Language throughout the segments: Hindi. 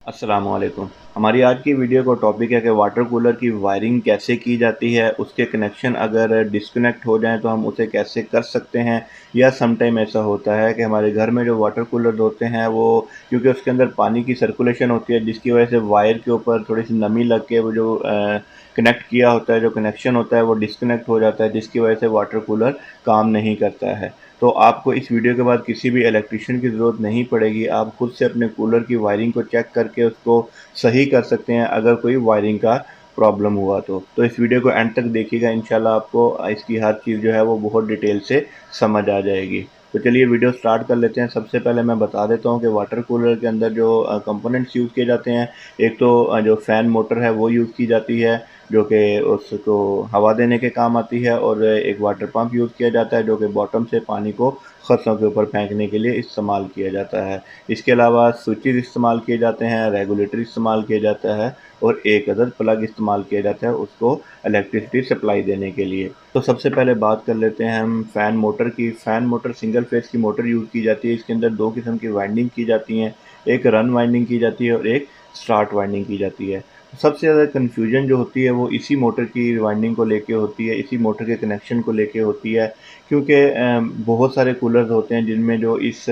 अस्सलाम वालेकुम। हमारी आज की वीडियो का टॉपिक है कि वाटर कूलर की वायरिंग कैसे की जाती है, उसके कनेक्शन अगर डिस्कनेक्ट हो जाएँ तो हम उसे कैसे कर सकते हैं, या सम टाइम ऐसा होता है कि हमारे घर में जो वाटर कूलर होते हैं वो क्योंकि उसके अंदर पानी की सर्कुलेशन होती है, जिसकी वजह से वायर के ऊपर थोड़ी-सी नमी लग के वो जो कनेक्ट किया होता है, जो कनेक्शन होता है वो डिस्कनेक्ट हो जाता है, जिसकी वजह से वाटर कूलर काम नहीं करता है। तो आपको इस वीडियो के बाद किसी भी इलेक्ट्रीशियन की ज़रूरत नहीं पड़ेगी। आप खुद से अपने कूलर की वायरिंग को चेक करके उसको सही कर सकते हैं अगर कोई वायरिंग का प्रॉब्लम हुआ तो। तो इस वीडियो को एंड तक देखिएगा, इंशाल्लाह आपको इसकी हर चीज़ जो है वो बहुत डिटेल से समझ आ जाएगी। तो चलिए वीडियो स्टार्ट कर लेते हैं। सबसे पहले मैं बता देता हूँ कि वाटर कूलर के अंदर जो कंपोनेंट्स यूज़ किए जाते हैं, एक तो जो फ़ैन मोटर है वो यूज़ की जाती है, जो कि उसको हवा देने के काम आती है, और एक वाटर पंप यूज़ किया जाता है जो कि बॉटम से पानी को फ़सलों के ऊपर फेंकने के लिए इस्तेमाल किया जाता है। इसके अलावा स्विचेज़ इस्तेमाल किए जाते हैं, रेगुलेटर इस्तेमाल किया जाता है, और एक अदद प्लग इस्तेमाल किया जाता है उसको इलेक्ट्रिसिटी सप्लाई देने के लिए। तो सबसे पहले बात कर लेते हैं हम फ़ैन मोटर की। फ़ैन मोटर सिंगल फेस की मोटर यूज़ की जाती है। इसके अंदर 2 किस्म की वाइंडिंग की जाती हैं, एक रन वाइंडिंग की जाती है और एक स्टार्ट वाइंडिंग की जाती है। सबसे ज़्यादा कन्फ्यूजन जो होती है वो इसी मोटर की वाइंडिंग को लेके होती है, इसी मोटर के कनेक्शन को लेके होती है, क्योंकि बहुत सारे कूलर्स होते हैं जिनमें जो इस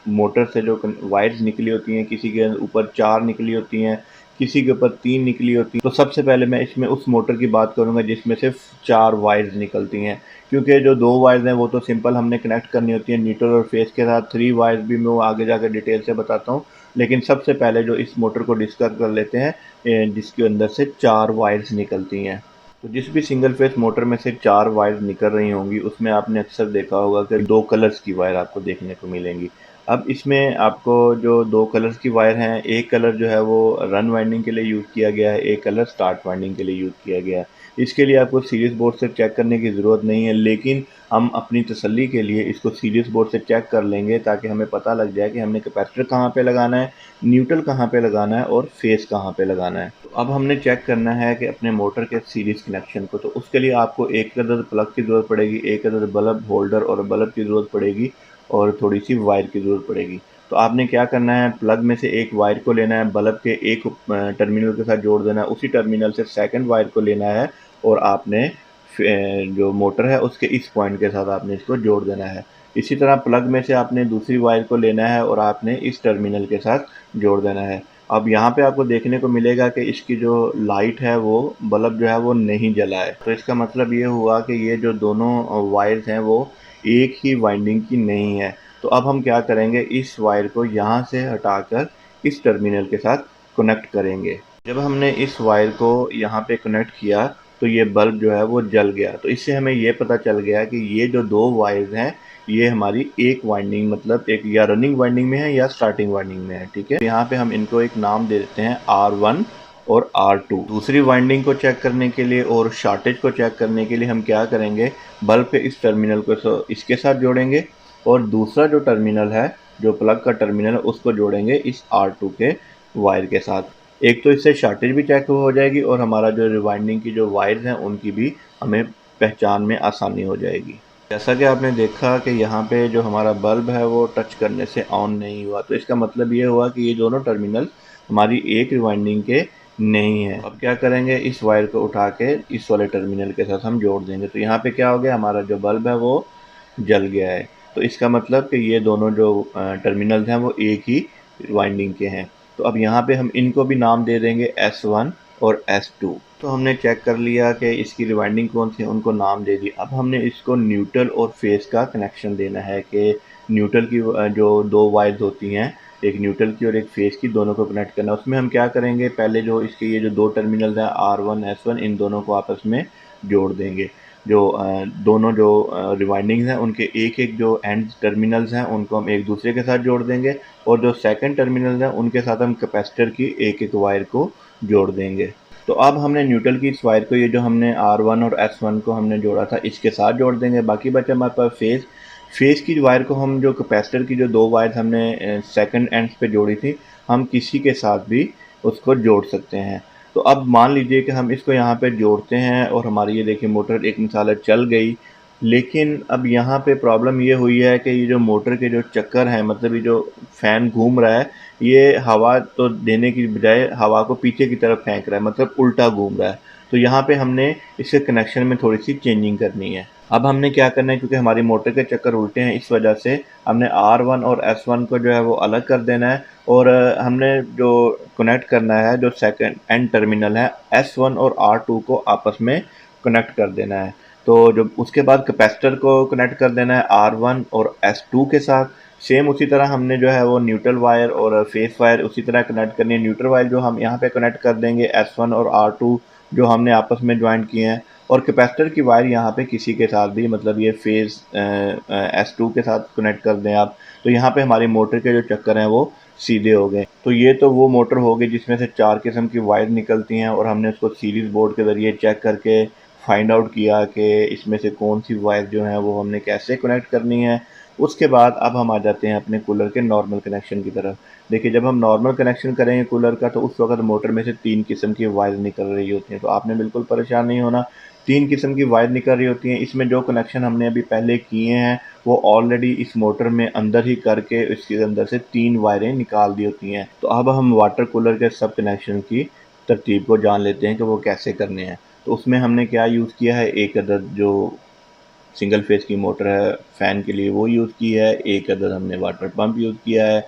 मोटर से जो वायर्स निकली होती हैं, किसी के ऊपर 4 निकली होती हैं, किसी के ऊपर 3 निकली होती हैं। तो सबसे पहले मैं इसमें उस मोटर की बात करूँगा जिसमें सिर्फ 4 वायर्स निकलती हैं, क्योंकि जो 2 वायर्स हैं वो तो सिंपल हमने कनेक्ट करनी होती है न्यूट्रल और फेस के साथ। 3 वायर्स भी मैं वो आगे जाकर डिटेल से बताता हूँ, लेकिन सबसे पहले जो इस मोटर को डिस्कस कर लेते हैं, जिसके अंदर से 4 वायर्स निकलती हैं। तो जिस भी सिंगल फेस मोटर में से 4 वायर्स निकल रही होंगी, उसमें आपने अक्सर देखा होगा कि 2 कलर्स की वायर आपको देखने को मिलेंगी। अब इसमें आपको जो 2 कलर्स की वायर हैं, एक कलर जो है वो रन वाइंडिंग के लिए यूज़ किया गया है, एक कलर स्टार्ट वाइंडिंग के लिए यूज़ किया गया है। इसके लिए आपको सीरीज़ बोर्ड से चेक करने की ज़रूरत नहीं है, लेकिन हम अपनी तसल्ली के लिए इसको सीरीज़ बोर्ड से चेक कर लेंगे ताकि हमें पता लग जाए कि हमने कैपेसिटर कहाँ पे लगाना है, न्यूट्रल कहाँ पे लगाना है और फेस कहाँ पे लगाना है। तो अब हमने चेक करना है कि अपने मोटर के सीरीज़ कनेक्शन को, तो उसके लिए आपको एक अदद प्लग की ज़रूरत पड़ेगी, एक अदद बल्ब होल्डर और बल्ब की ज़रूरत पड़ेगी, और थोड़ी-सी वायर की ज़रूरत पड़ेगी। तो आपने क्या करना है, प्लग में से एक वायर को लेना है, बल्ब के एक टर्मिनल के साथ जोड़ देना है, उसी टर्मिनल से सेकंड वायर को लेना है, और आपने जो मोटर है उसके इस पॉइंट के साथ आपने इसको जोड़ देना है। इसी तरह प्लग में से आपने दूसरी वायर को लेना है और आपने इस टर्मिनल के साथ जोड़ देना है। अब यहाँ पे आपको देखने को मिलेगा कि इसकी जो लाइट है वो बल्ब जो है वो नहीं जला है। तो इसका मतलब ये हुआ कि ये जो दोनों वायर्स हैं वो एक ही वाइंडिंग की नहीं है। तो अब हम क्या करेंगे, इस वायर को यहाँ से हटाकर इस टर्मिनल के साथ कनेक्ट करेंगे। जब हमने इस वायर को यहाँ पे कनेक्ट किया तो ये बल्ब जो है वो जल गया। तो इससे हमें ये पता चल गया कि ये जो 2 वायर्स हैं ये हमारी एक वाइंडिंग, मतलब एक या रनिंग वाइंडिंग में है या स्टार्टिंग वाइंडिंग में है, ठीक है। यहाँ पे हम इनको एक नाम दे देते हैं R1 और R2। दूसरी वाइंडिंग को चेक करने के लिए और शॉर्टेज को चेक करने के लिए हम क्या करेंगे, बल्ब के इस टर्मिनल को इसके साथ जोड़ेंगे, और दूसरा जो टर्मिनल है, जो प्लग का टर्मिनल है, उसको जोड़ेंगे इस R2 के वायर के साथ। एक तो इससे शॉर्टेज भी चेक हो जाएगी और हमारा जो रिवाइंडिंग की जो वायर्स हैं उनकी भी हमें पहचान में आसानी हो जाएगी। जैसा कि आपने देखा कि यहाँ पे जो हमारा बल्ब है वो टच करने से ऑन नहीं हुआ, तो इसका मतलब ये हुआ कि ये दोनों टर्मिनल हमारी एक रिवाइंडिंग के नहीं है। अब क्या करेंगे, इस वायर को उठा के इस वाले टर्मिनल के साथ हम जोड़ देंगे। तो यहाँ पे क्या हो गया, हमारा जो बल्ब है वो जल गया है। तो इसका मतलब कि ये दोनों जो टर्मिनल्स हैं वो एक ही वाइंडिंग के हैं। तो अब यहाँ पे हम इनको भी नाम दे देंगे S1 और S2। तो हमने चेक कर लिया कि इसकी रिवाइंडिंग कौन सी है, उनको नाम दे दिया। अब हमने इसको न्यूट्रल और फेस का कनेक्शन देना है कि न्यूट्रल की जो 2 वायर्स होती हैं, एक न्यूट्रल की और एक फेस की, दोनों को कनेक्ट करना है। उसमें हम क्या करेंगे, पहले जो इसके ये जो 2 टर्मिनल्स हैं R1 S1, इन दोनों को आपस में जोड़ देंगे। जो दोनों जो रिवाइंडिंग्स हैं उनके एक-एक जो एंड टर्मिनल्स हैं उनको हम एक दूसरे के साथ जोड़ देंगे, और जो सेकंड टर्मिनल्स हैं उनके साथ हम कैपेसिटर की एक-एक वायर को जोड़ देंगे। तो अब हमने न्यूट्रल की इस वायर को, ये जो हमने R1 और S1 को हमने जोड़ा था, इसके साथ जोड़ देंगे। बाकी बचा हमारे पास फेस। फेस की वायर को हम जो कैपेसिटर की जो 2 वायर्स हमने सेकंड एंड्स पे जोड़ी थी, हम किसी के साथ भी उसको जोड़ सकते हैं। तो अब मान लीजिए कि हम इसको यहाँ पे जोड़ते हैं और हमारी ये देखिए मोटर एक मिसाल चल गई। लेकिन अब यहाँ पे प्रॉब्लम ये हुई है कि ये जो मोटर के जो चक्कर हैं, मतलब ये जो फ़ैन घूम रहा है, ये हवा तो देने की बजाय हवा को पीछे की तरफ फेंक रहा है, मतलब उल्टा घूम रहा है। तो यहाँ पे हमने इसके कनेक्शन में थोड़ी-सी चेंजिंग करनी है। अब हमने क्या करना है, क्योंकि हमारी मोटर के चक्कर उल्टे हैं, इस वजह से हमने R1 और S1 को जो है वो अलग कर देना है, और हमने जो कनेक्ट करना है, जो सेकंड एंड टर्मिनल है, S1 और R2 को आपस में कनेक्ट कर देना है। तो जो उसके बाद कैपेसिटर को कनेक्ट कर देना है R1 और S2 के साथ। सेम उसी तरह हमने जो है वो न्यूट्रल वायर और फेस वायर उसी तरह कनेक्ट करनी है। न्यूट्रल वायर जो हम यहाँ पे कनेक्ट कर देंगे S1 और R2 जो हमने आपस में ज्वाइंट किए हैं, और कैपेसिटर की वायर यहाँ पे किसी के साथ भी, मतलब ये फेज S2 के साथ कनेक्ट कर दें आप, तो यहाँ पे हमारी मोटर के जो चक्कर हैं वो सीधे हो गए। तो ये तो वो मोटर हो गई जिसमें से 4 किस्म की वायर निकलती हैं, और हमने उसको सीरीज बोर्ड के ज़रिए चेक करके फाइंड आउट किया कि इसमें से कौन सी वायर जो है वो हमने कैसे कनेक्ट करनी है। उसके बाद अब हम आ जाते हैं अपने कूलर के नॉर्मल कनेक्शन की तरफ। देखिए, जब हम नॉर्मल कनेक्शन करेंगे कूलर का, तो उस वक्त मोटर में से 3 किस्म की वायर निकल रही होती हैं, तो आपने बिल्कुल परेशान नहीं होना। 3 किस्म की वायर निकल रही होती हैं। इसमें जो कनेक्शन हमने अभी पहले किए हैं वो ऑलरेडी इस मोटर में अंदर ही करके इसके अंदर से 3 वायरें निकाल दी होती हैं। तो अब हम वाटर कूलर के सब कनेक्शन की तरतीब को जान लेते हैं कि वो कैसे करने हैं। तो उसमें हमने क्या यूज़ किया है, एक अदद जो सिंगल फेस की मोटर है फ़ैन के लिए वो यूज़ की है, एक अदद हमने वाटर पंप यूज़ किया है,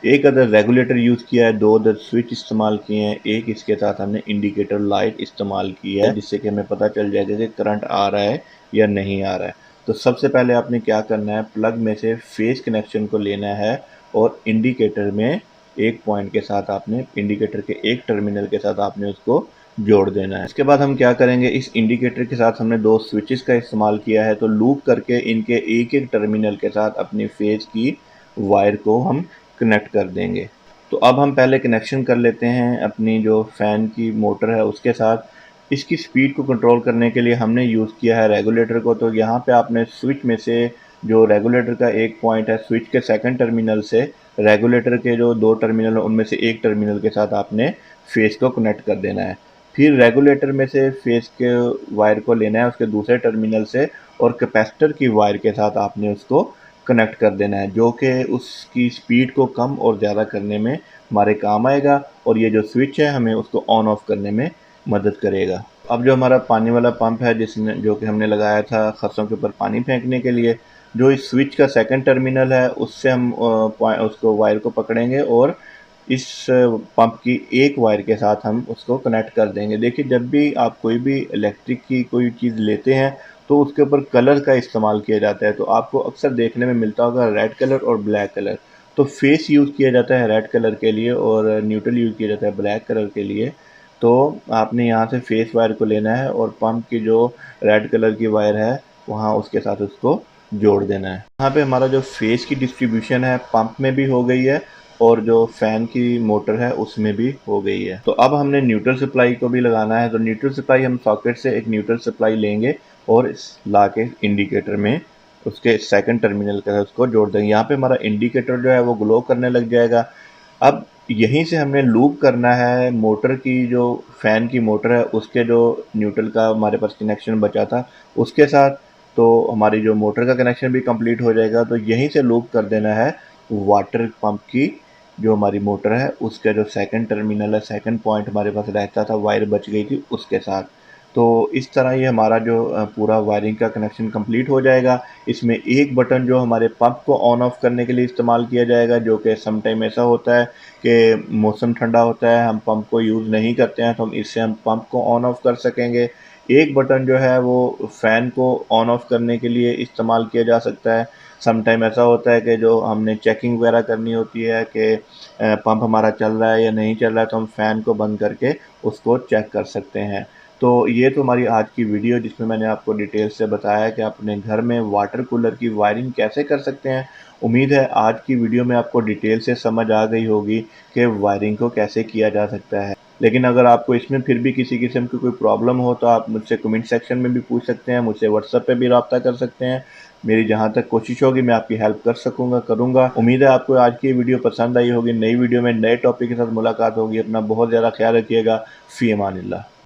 एक अदद रेगुलेटर यूज़ किया है, 2 अदद स्विच इस्तेमाल किए हैं, एक इसके साथ हमने इंडिकेटर लाइट इस्तेमाल की है, जिससे कि हमें पता चल जाएगा कि करंट आ रहा है या नहीं आ रहा है। तो सबसे पहले आपने क्या करना है, प्लग में से फेस कनेक्शन को लेना है, और इंडिकेटर में एक पॉइंट के साथ आपने, इंडिकेटर के एक टर्मिनल के साथ आपने उसको जोड़ देना है। इसके बाद हम क्या करेंगे, इस इंडिकेटर के साथ हमने 2 स्विचेस का इस्तेमाल किया है, तो लूप करके इनके एक-एक टर्मिनल के साथ अपनी फेज की वायर को हम कनेक्ट कर देंगे। तो अब हम पहले कनेक्शन कर लेते हैं अपनी जो फ़ैन की मोटर है उसके साथ। इसकी स्पीड को कंट्रोल करने के लिए हमने यूज़ किया है रेगुलेटर को। तो यहाँ पे आपने स्विच में से, जो रेगुलेटर का एक पॉइंट है, स्विच के सेकंड टर्मिनल से रेगुलेटर के जो 2 टर्मिनल हैं उनमें से एक टर्मिनल के साथ आपने फेस को कनेक्ट कर देना है। फिर रेगुलेटर में से फेस के वायर को लेना है उसके दूसरे टर्मिनल से, और कैपेसिटर की वायर के साथ आपने उसको कनेक्ट कर देना है, जो कि उसकी स्पीड को कम और ज़्यादा करने में हमारे काम आएगा, और ये जो स्विच है हमें उसको ऑन ऑफ करने में मदद करेगा। अब जो हमारा पानी वाला पंप है, जिसने जो कि हमने लगाया था खसों के ऊपर पानी फेंकने के लिए, जो इस स्विच का सेकंड टर्मिनल है उससे हम उसको वायर को पकड़ेंगे, और इस पंप की एक वायर के साथ हम उसको कनेक्ट कर देंगे। देखिए, जब भी आप कोई भी इलेक्ट्रिक की कोई चीज़ लेते हैं तो उसके ऊपर कलर का इस्तेमाल किया जाता है, तो आपको अक्सर देखने में मिलता होगा रेड कलर और ब्लैक कलर। तो फेस यूज़ किया जाता है रेड कलर के लिए, और न्यूट्रल यूज़ किया जाता है ब्लैक कलर के लिए। तो आपने यहाँ से फेस वायर को लेना है, और पंप की जो रेड कलर की वायर है वहाँ उसके साथ उसको जोड़ देना है। यहाँ पे हमारा जो फेस की डिस्ट्रीब्यूशन है पंप में भी हो गई है, और जो फ़ैन की मोटर है उसमें भी हो गई है। तो अब हमने न्यूट्रल सप्लाई को भी लगाना है। तो न्यूट्रल सप्लाई हम सॉकेट से एक न्यूट्रल सप्लाई लेंगे, और ला के इंडिकेटर में उसके सेकंड टर्मिनल के साथ उसको जोड़ देंगे। यहाँ पे हमारा इंडिकेटर जो है वो ग्लो करने लग जाएगा। अब यहीं से हमने लूप करना है मोटर की, जो फ़ैन की मोटर है उसके जो न्यूट्रल का हमारे पास कनेक्शन बचा था उसके साथ। तो हमारी जो मोटर का कनेक्शन भी कंप्लीट हो जाएगा। तो यहीं से लूप कर देना है वाटर पंप की जो हमारी मोटर है उसका जो सेकंड टर्मिनल है, सेकंड पॉइंट हमारे पास रहता था, वायर बच गई थी उसके साथ। तो इस तरह ये हमारा जो पूरा वायरिंग का कनेक्शन कंप्लीट हो जाएगा। इसमें एक बटन जो हमारे पंप को ऑन ऑफ करने के लिए इस्तेमाल किया जाएगा, जो कि सम टाइम ऐसा होता है कि मौसम ठंडा होता है, हम पंप को यूज़ नहीं करते हैं, तो इससे हम पंप को ऑन ऑफ कर सकेंगे। एक बटन जो है वो फ़ैन को ऑन ऑफ करने के लिए इस्तेमाल किया जा सकता है। सम टाइम ऐसा होता है कि जो हमने चेकिंग वगैरह करनी होती है कि पंप हमारा चल रहा है या नहीं चल रहा है, तो हम फ़ैन को बंद करके उसको चेक कर सकते हैं। तो ये तो हमारी आज की वीडियो, जिसमें मैंने आपको डिटेल से बताया कि अपने घर में वाटर कूलर की वायरिंग कैसे कर सकते हैं। उम्मीद है आज की वीडियो में आपको डिटेल से समझ आ गई होगी कि वायरिंग को कैसे किया जा सकता है। लेकिन अगर आपको इसमें फिर भी किसी किस्म की कोई प्रॉब्लम हो तो आप मुझसे कमेंट सेक्शन में भी पूछ सकते हैं, मुझसे व्हाट्सएप पे भी रब्ता कर सकते हैं। मेरी जहाँ तक कोशिश होगी मैं आपकी हेल्प कर सकूँगा, करूँगा। उम्मीद है आपको आज की वीडियो पसंद आई होगी। नई वीडियो में नए टॉपिक के साथ मुलाकात होगी। अपना बहुत ज़्यादा ख्याल रखिएगा। फ़ी अमानिल्लाह।